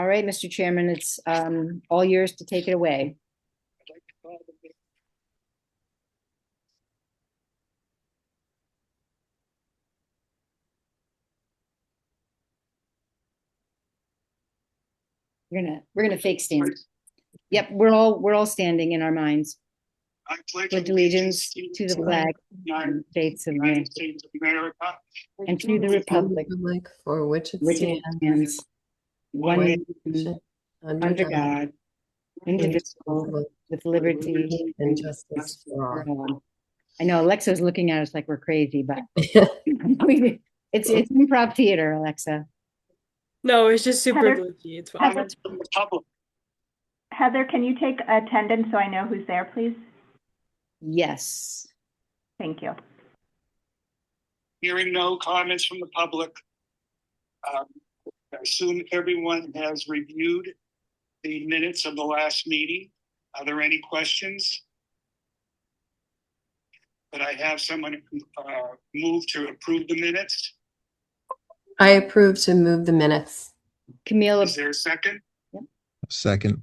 All right, Mr. Chairman, it's all yours to take it away. I'd like to call the meeting. We're gonna fake stand. Yep, we're all standing in our minds. I pledge Pledge allegiance to the flag of the United States of America and to the republic for which it which it stands, stands, one nation, under under God, God, indivisible, with liberty and justice for for all. all. I know Alexa's looking at us like we're crazy, but it's improv theater, Alexa. No, it's just super Heather- glitchy. It's fine. comments from the public. Heather, can you take attendance so I know who's there, please? Yes. Thank you. Hearing no comments from the public. I assume everyone has reviewed the minutes of the last meeting. Are there any questions? Could I have someone move to approve the minutes? I approve to move the minutes. Camille, Is there a second? Second.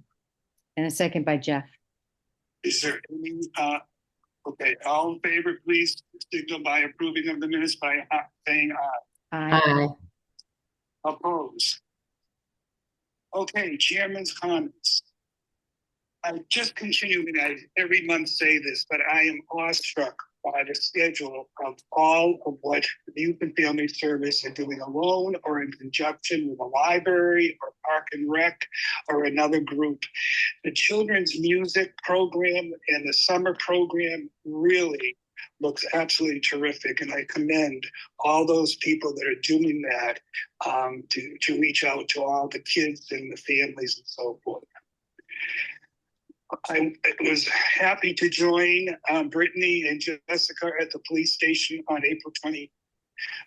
and a second by Jeff. Is there any, okay, all in favor, please signal by approving of the minutes by saying aye. Aye. Aye. Oppose. Okay, chairman's comments. I just continuing, I every month say this, but I am awestruck by the schedule of all of what the Youth and Family Service are doing alone or in conjunction with a library or Park and Rec or another group. The children's music program and the summer program really looks absolutely terrific, and I commend all those people that are doing that to reach out to all the kids and the families and so forth. I was happy to join Brittany and Jessica at the police station on April 20.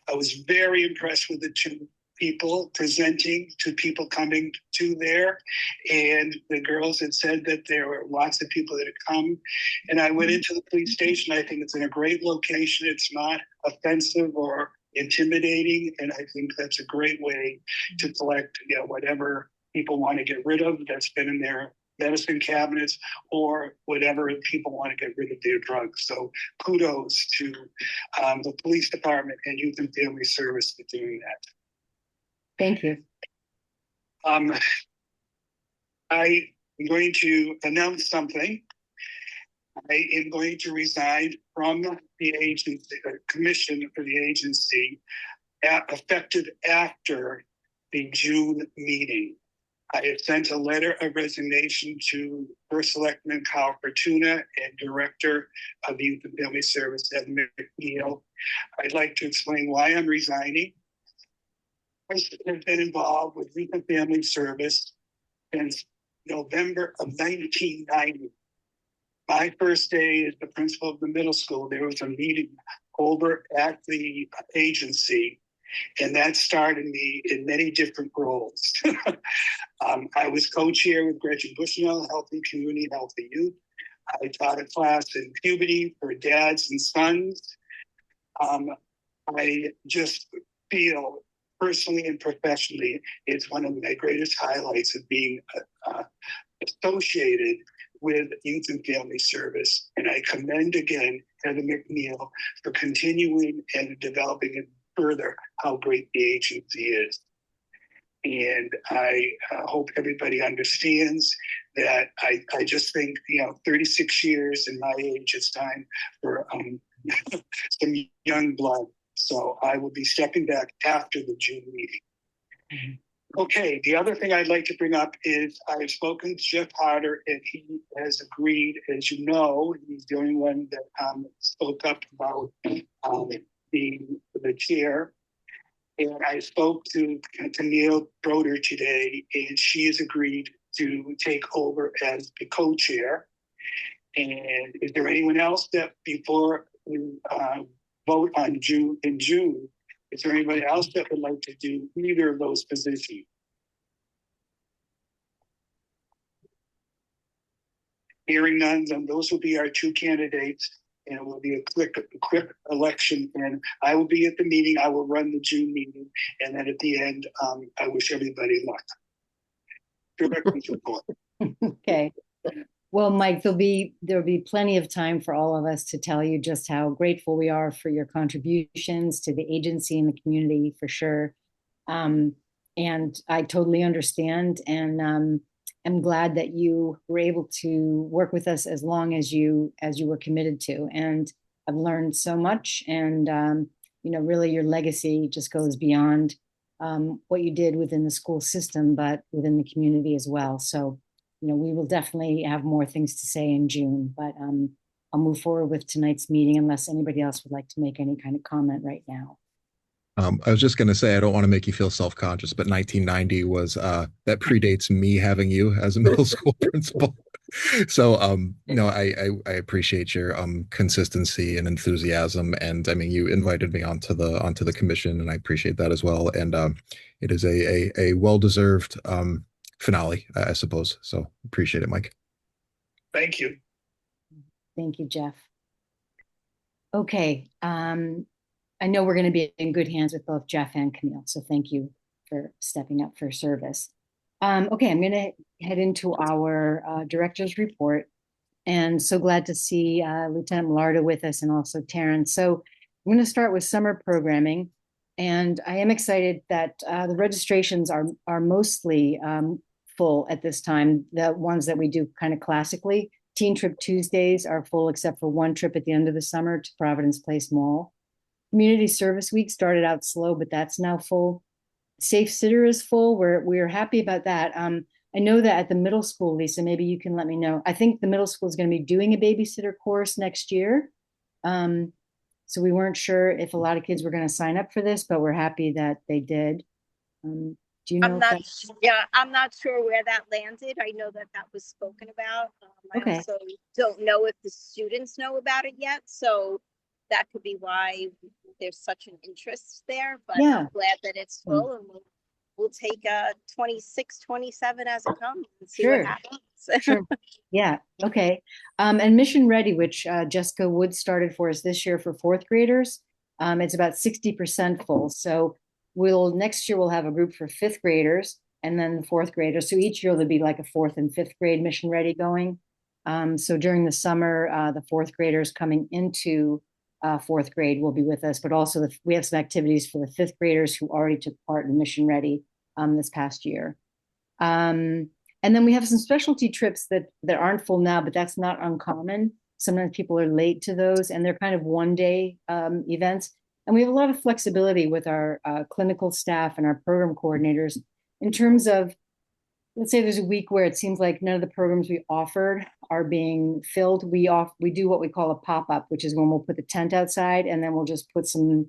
I was very impressed with the two people presenting to people coming to there. And the girls had said that there were lots of people that had come. And I went into the police station. I think it's in a great location. It's not offensive or intimidating. And I think that's a great way to collect, whatever people want to get rid of that's been in their medicine cabinets or whatever people want to get rid of their drugs. So kudos to the police department and Youth and Family Service for doing that. Thank you. I am going to announce something. I am going to resign from the agency, commission for the agency, effective after the June meeting. I have sent a letter of resignation to First Selectman Kyle Fortuna and Director of Youth and Family Service, Ed McNeil. I'd like to explain why I'm resigning. I have been involved with Youth and Family Service since November of 1990. My first day as the principal of the middle school, there was a meeting over at the agency, and that started me in many different roles. I was co-chair with Gretchen Bushnell, Healthy Community, Healthy Youth. I taught a class in puberty for dads and sons. I just feel personally and professionally, it's one of my greatest highlights of being associated with Youth and Family Service. And I commend again Heather McNeil for continuing and developing it further how great the agency is. And I hope everybody understands that I just think, 36 years in my age, it's time for some young blood. So I will be stepping back after the June meeting. Mm-hmm. Okay, the other thing I'd like to bring up is I've spoken to Jeff Harder, and he has agreed, as you know, he's the only one that spoke up about the chair. And I spoke to Camille Broder today, and she has agreed to take over as the co-chair. And is there anyone else that before we vote on June, is there anybody else that would like to do either of those positions? Hearing none, then those will be our two candidates. And it will be a quick election, and I will be at the meeting. I will run the June meeting, and then at the end, I wish everybody luck. directly support. Okay. Well, Mike, there'll be plenty of time for all of us to tell you just how grateful we are for your contributions to the agency and the community for sure. And I totally understand, and I'm glad that you were able to work with us as long as you were committed to. And I've learned so much, and really your legacy just goes beyond what you did within the school system, but within the community as well. So, we will definitely have more things to say in June, but I'll move forward with tonight's meeting unless anybody else would like to make any kind of comment right now. I was just going to say, I don't want to make you feel self-conscious, but 1990 was that predates me having you as a middle school principal. So, I appreciate your consistency and enthusiasm, and I mean, you invited me onto the commission, and I appreciate that as well. And it is a well-deserved finale, I suppose. So, appreciate it, Mike. Thank you. Thank you, Jeff. Okay. I know we're going to be in good hands with both Jeff and Camille, so thank you for stepping up for service. Okay, I'm going to head into our director's report, and so glad to see Lieutenant Millardo with us and also Terrence. So I'm going to start with summer programming, and I am excited that the registrations are mostly full at this time, the ones that we do kind of classically. Teen Trip Tuesdays are full except for one trip at the end of the summer to Providence Place Mall. Community Service Week started out slow, but that's now full. Safe Sitter is full. We're happy about that. I know that at the middle school, Lisa, maybe you can let me know. I think the middle school is going to be doing a babysitter course next year. So we weren't sure if a lot of kids were going to sign up for this, but we're happy that they did. Do you know? I'm not sure where that landed. I know that was spoken about. Okay. I also don't know if the students know about it yet. So that could be why there's such an interest there, but Yeah. I'm glad that it's full, and we'll take 26, 27 as it comes and see Sure. what happens. Sure. Yeah. Okay. And Mission Ready, which Jessica Wood started for us this year for fourth graders, it's about 60% full. So next year we'll have a group for fifth graders and then the fourth graders. So each year there'll be like a fourth and fifth grade Mission Ready going. So during the summer, the fourth graders coming into fourth grade will be with us, but also we have some activities for the fifth graders who already took part in Mission Ready this past year. And then we have some specialty trips that aren't full now, but that's not uncommon. Sometimes people are late to those, and they're kind of one-day events. And we have a lot of flexibility with our clinical staff and our program coordinators in terms of, let's say there's a week where it seems like none of the programs we offered are being filled. We do what we call a pop-up, which is when we'll put the tent outside and then we'll just put something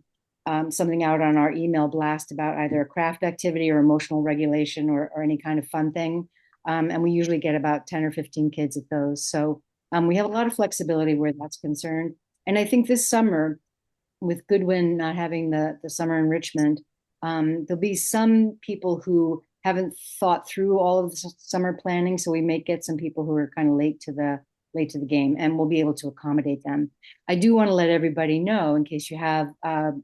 out on our email blast about either a craft activity or emotional regulation or any kind of fun thing. And we usually get about 10 or 15 kids at those. So we have a lot of flexibility where that's concerned. And I think this summer, with Goodwin not having the summer enrichment, there'll be some people who haven't thought through all of the summer planning. So we may get some people who are kind of late to the game, and we'll be able to accommodate them. I do want to let everybody know, in case you have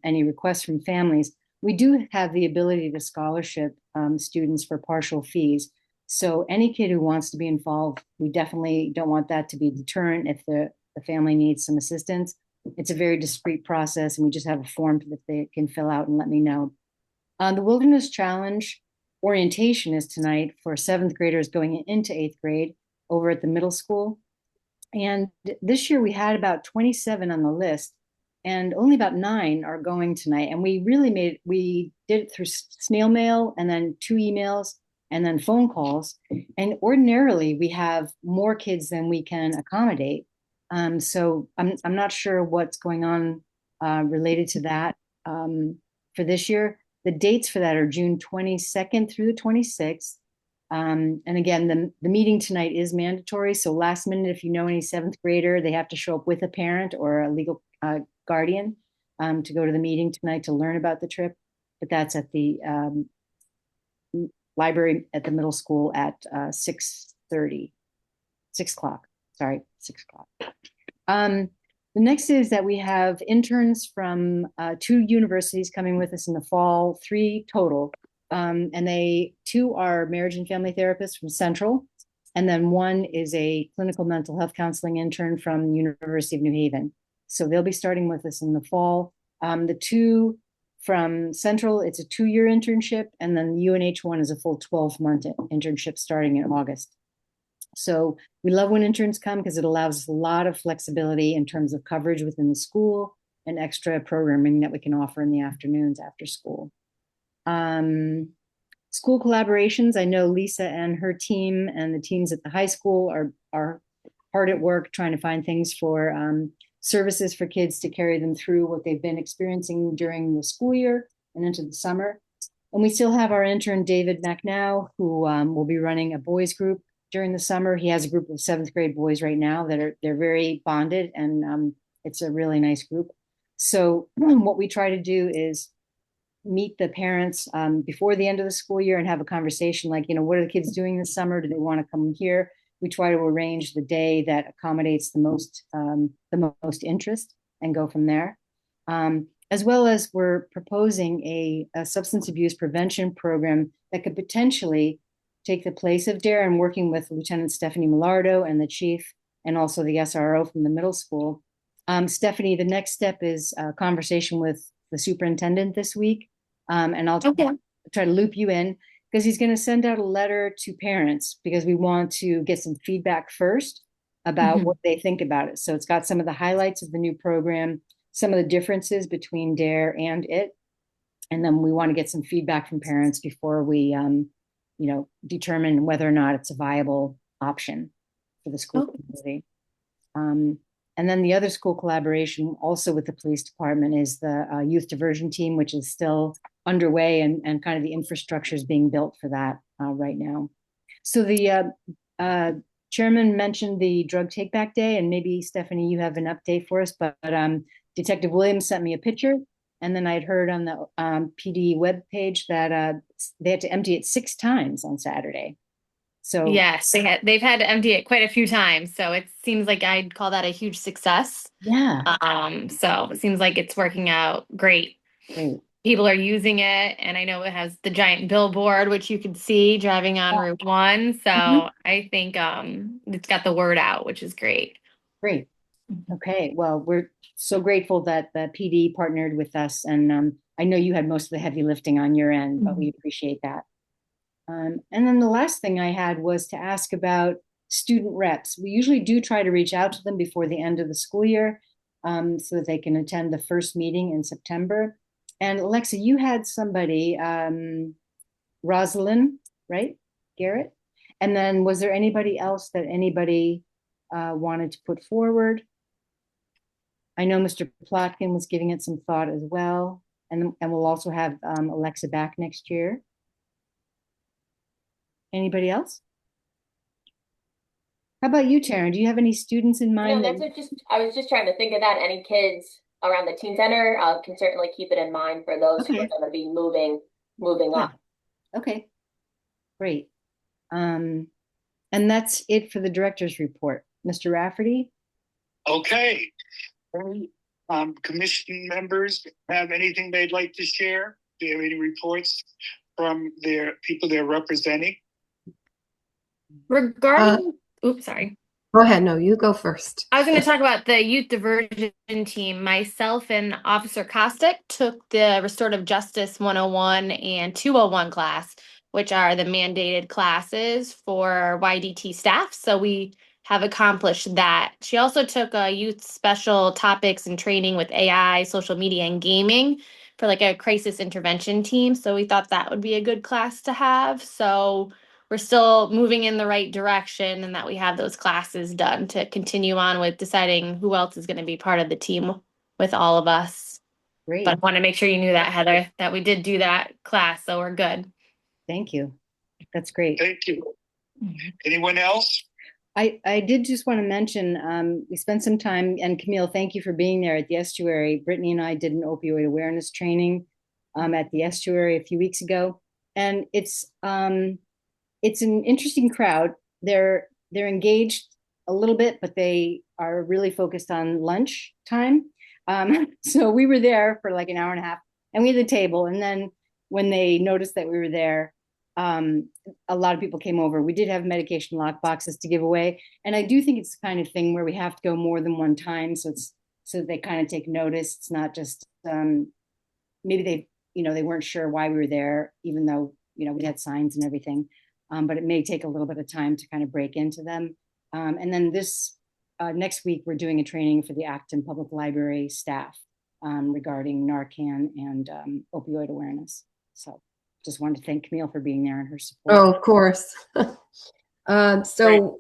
any requests from families, we do have the ability to scholarship students for partial fees. So any kid who wants to be involved, we definitely don't want that to be a deterrent if the family needs some assistance. It's a very discreet process, and we just have a form that they can fill out and let me know. The Wilderness Challenge orientation is tonight for seventh graders going into eighth grade over at the middle school. And this year we had about 27 on the list, and only about 9 are going tonight. And we did it through snail mail and then 2 emails and then phone calls. And ordinarily we have more kids than we can accommodate. So I'm not sure what's going on related to that for this year. The dates for that are June 22nd through the 26th. And again, the meeting tonight is mandatory. So last minute, if you know any seventh grader, they have to show up with a parent or a legal guardian to go to the meeting tonight to learn about the trip. But that's at the library at the middle school at 6 o'clock. Sorry, 6 o'clock. The next is that we have interns from 2 universities coming with us in the fall, 3 total. And two are marriage and family therapists from Central. And then one is a clinical mental health counseling intern from the University of New Haven. So they'll be starting with us in the fall. The two from Central, it's a 2-year internship, and then the UNH one is a full 12-month internship starting in August. So we love when interns come because it allows us a lot of flexibility in terms of coverage within the school and extra programming that we can offer in the afternoons after school. School collaborations. I know Lisa and her team and the teams at the high school are hard at work trying to find things for services for kids to carry them through what they've been experiencing during the school year and into the summer. And we still have our intern, David McNow, who will be running a boys group during the summer. He has a group of 7th grade boys right now they're very bonded, and it's a really nice group. So what we try to do is meet the parents before the end of the school year and have a conversation like, what are the kids doing this summer? Do they want to come here? We try to arrange the day that accommodates the most interest and go from there. As well as we're proposing a substance abuse prevention program that could potentially take the place of DARE, and working with Lieutenant Stephanie Millardo and the chief and also the SRO from the middle school. Stephanie, the next step is a conversation with the superintendent this week. And I'll try to loop you in because he's going to send out a letter to parents because we want to get some feedback first about what they think about it. So it's got some of the highlights of the new program, some of the differences between DARE and it. And then we want to get some feedback from parents before we, determine whether or not it's a viable option for the school community. And then the other school collaboration also with the police department is the youth diversion team, which is still underway, and kind of the infrastructure is being built for that right now. So the chairman mentioned the drug take back day, and maybe Stephanie, you have an update for us, but Detective Williams sent me a picture, and then I'd heard on the PD webpage that they had to empty it 6 times on Saturday. So yes, they've had to empty it quite a few times. So it seems like I'd call that a huge success. yeah, So it seems like it's working out great. great. People are using it, and I know it has the giant billboard which you could see driving on Route 1. So I think it's got the word out, which is great. Great. Okay. Well, we're so grateful that the PD partnered with us, and I know you had most of the heavy lifting on your end, but we appreciate that. And then the last thing I had was to ask about student reps. We usually do try to reach out to them before the end of the school year so that they can attend the first meeting in September. And Alexa, you had somebody, Rosalind, right? Garrett. And then was there anybody else that anybody wanted to put forward? I know Mr. Plotkin was giving it some thought as well. And we'll also have Alexa back next year. Anybody else? How about you, Taryn? Do you have any students in mind? That's I was just trying to think of that. Any kids around the teen center can certainly keep it in mind for those who are going to be moving up. Okay, great. And that's it for the director's report. Mr. Rafferty? Okay. Commission members have anything they'd like to share? Do you have any reports from their people they're representing? Regarding, oops, sorry. Go ahead. No, you go first. I was going to talk about the youth diversion team. Myself and Officer Kostick took the Restorative Justice 101 and 201 class, which are the mandated classes for YDT staff. So we have accomplished that. She also took a youth special topics and training with AI, social media, and gaming for like a crisis intervention team. So we thought that would be a good class to have. So we're still moving in the right direction, and that we have those classes done to continue on with deciding who else is going to be part of the team with all of us. Great. But I want to make sure you knew that, Heather, that we did do that class, so we're good. Thank you. That's great. Thank you. Anyone else? I did just want to mention, we spent some time, and Camille, thank you for being there at the estuary. Brittany and I did an opioid awareness training at the estuary a few weeks ago. And it's an interesting crowd. They're engaged a little bit, but they are really focused on lunch time. So we were there for like an hour and a half, and we had the table, and then when they noticed that we were there, a lot of people came over. We did have medication lock boxes to give away, and I do think it's the kind of thing where we have to go more than one time, so they kind of take notice. It's not just maybe they weren't sure why we were there, even though we had signs and everything. But it may take a little bit of time to kind of break into them. And then this next week, we're doing a training for the Acton Public Library staff regarding Narcan and opioid awareness. So just wanted to thank Camille for being there and her support. Oh, of course. So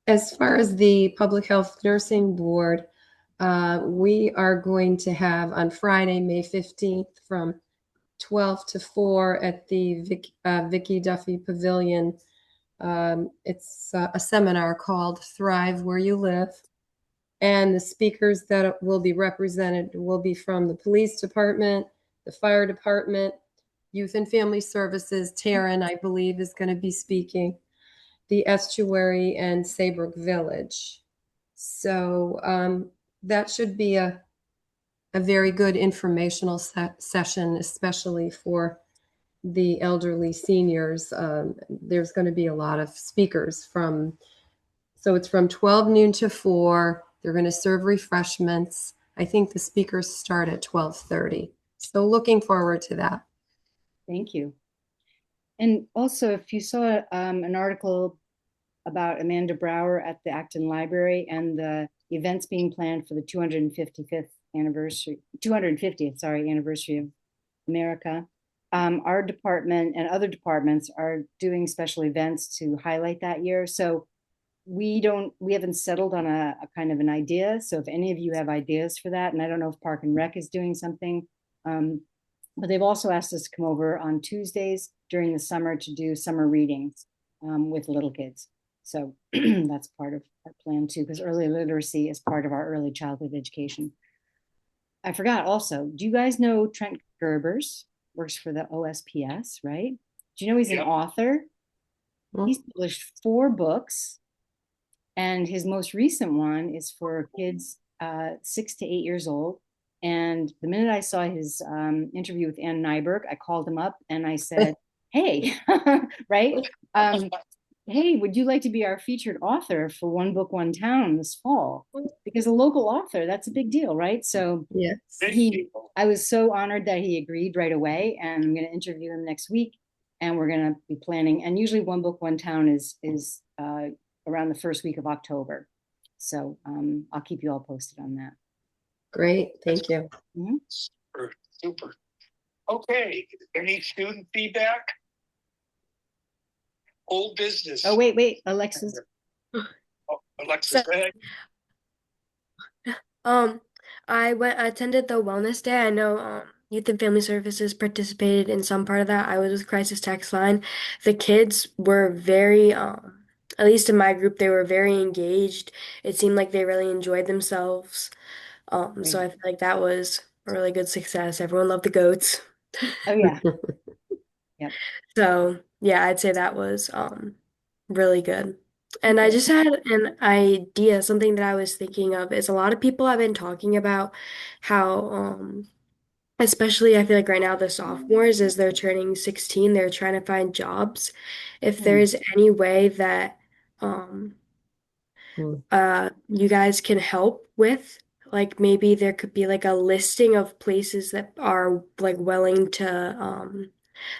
as far as the Public Health Nursing Board, we are going to have on Friday, May 15th from 12 to 4 at the Vicky Duffy Pavilion. It's a seminar called Thrive Where You Live. And the speakers that will be represented will be from the police department, the fire department, Youth and Family Services. Taryn, I believe, is going to be speaking, the estuary, and Saybrook Village. So that should be a very good informational session, especially for the elderly seniors. There's going to be a lot of speakers so it's from 12 noon to 4. They're going to serve refreshments. I think the speakers start at 12:30. So looking forward to that. Thank you. And also, if you saw an article about Amanda Brower at the Acton Library and the events being planned for the 250th anniversary of America, our department and other departments are doing special events to highlight that year. So we haven't settled on a kind of an idea. So if any of you have ideas for that, and I don't know if Park and Rec is doing something, but they've also asked us to come over on Tuesdays during the summer to do summer readings with little kids. So that's part of our plan too, because early literacy is part of our early childhood education. I forgot also, do you guys know Trent Gerbers? Works for the OSPS, right? Do you know he's an author? He's published 4 books, and his most recent one is for kids 6 to 8 years old. And the minute I saw his interview with Ann Nyberg, I called him up and I said, hey, right? Hey, would you like to be our featured author for One Book, One Town this fall? Because a local author, that's a big deal, right? So yes, I was so honored that he agreed right away, and I'm going to interview him next week, and we're going to be planning. And usually One Book, One Town is around the first week of October. So I'll keep you all posted on that. Great, thank you. Mm-hmm. Super. Okay, any student feedback? Old business. Oh, wait, Alexis. Alexis, go ahead. I attended the wellness day. I know Youth and Family Services participated in some part of that. I was with Crisis Text Line. The kids were very, at least in my group, they were very engaged. It seemed like they really enjoyed themselves. So I feel like that was a really good success. Everyone loved the goats. Oh yeah. Yep. So yeah, I'd say that was really good. And I just had an idea, something that I was thinking of is a lot of people have been talking about how especially I feel like right now the sophomores as they're turning 16, they're trying to find jobs. If there's any way that you guys can help with, like maybe there could be like a listing of places that are like willing to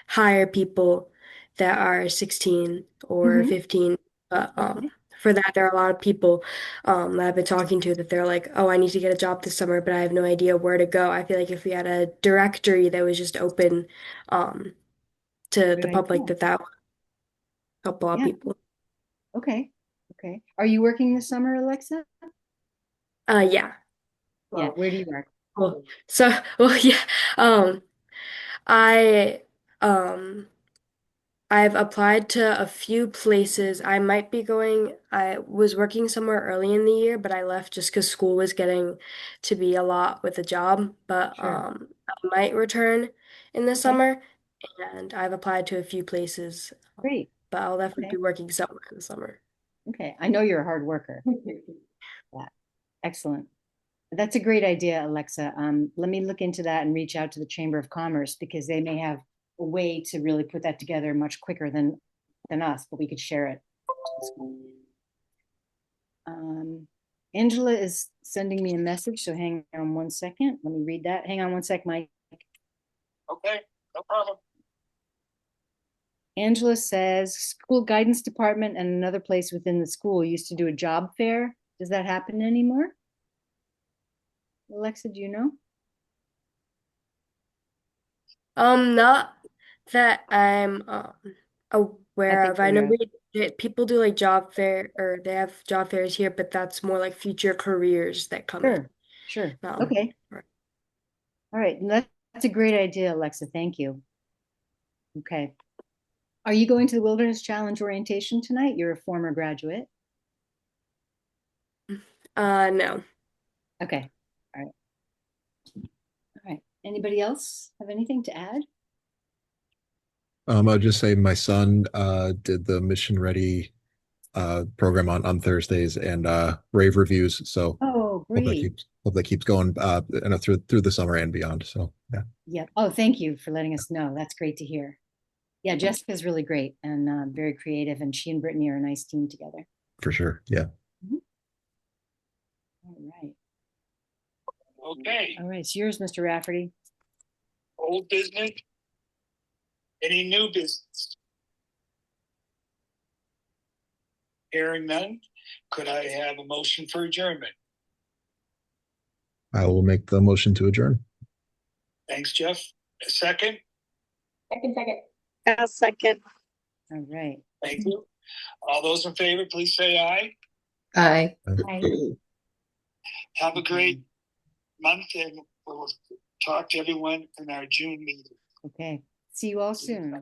hire people that are 16 or 15. But for that, there are a lot of people that I've been talking to that they're like, oh, I need to get a job this summer, but I have no idea where to go. I feel like if we had a directory that was just open to the public, that would help a lot of people. Okay. Are you working this summer, Alexa? Yeah. Yeah. Where do you work? Well, yeah. I I've applied to a few places. I was working somewhere early in the year, but I left just because school was getting to be a lot with the job. But I might return in the summer, and I've applied to a few places. Great. But I'll definitely be working somewhere in the summer. Okay. I know you're a hard worker. Yeah. Excellent. That's a great idea, Alexa. Let me look into that and reach out to the Chamber of Commerce because they may have a way to really put that together much quicker than us, but we could share it. Angela is sending me a message, so hang on one second. Let me read that. Hang on one sec, Mike. Okay, no problem. Angela says school guidance department and another place within the school used to do a job fair. Does that happen anymore? Alexa, do you know? Not that I'm aware think of. I know aware people do like job fair, or they have job fairs here, but that's more like future careers that come in. Sure. Um, Okay. All right. That's a great idea, Alexa. Thank you. Okay. Are you going to the Wilderness Challenge orientation tonight? You're a former graduate. no. Okay. All right. All right. Anybody else have anything to add? I'll just say my son did the Mission Ready program on Thursdays and rave reviews. So Oh, hope that great. keeps going through the summer and beyond. So yeah, Yeah. Oh, thank you for letting us know. That's great to hear. Yeah, Jessica's really great and very creative, and she and Brittany are a nice team together. for sure. Yeah. All right. Okay, All right. It's yours, Mr. Rafferty. old business. Any new business? Hearing none, could I have a motion for adjournment? I will make the motion to adjourn. Thanks, Jeff. A second? Second. I'll second. All right. Thank you. All those in favor, please say aye. Aye. Have a great month, and we'll talk to everyone in our June meeting. Okay. See you all soon.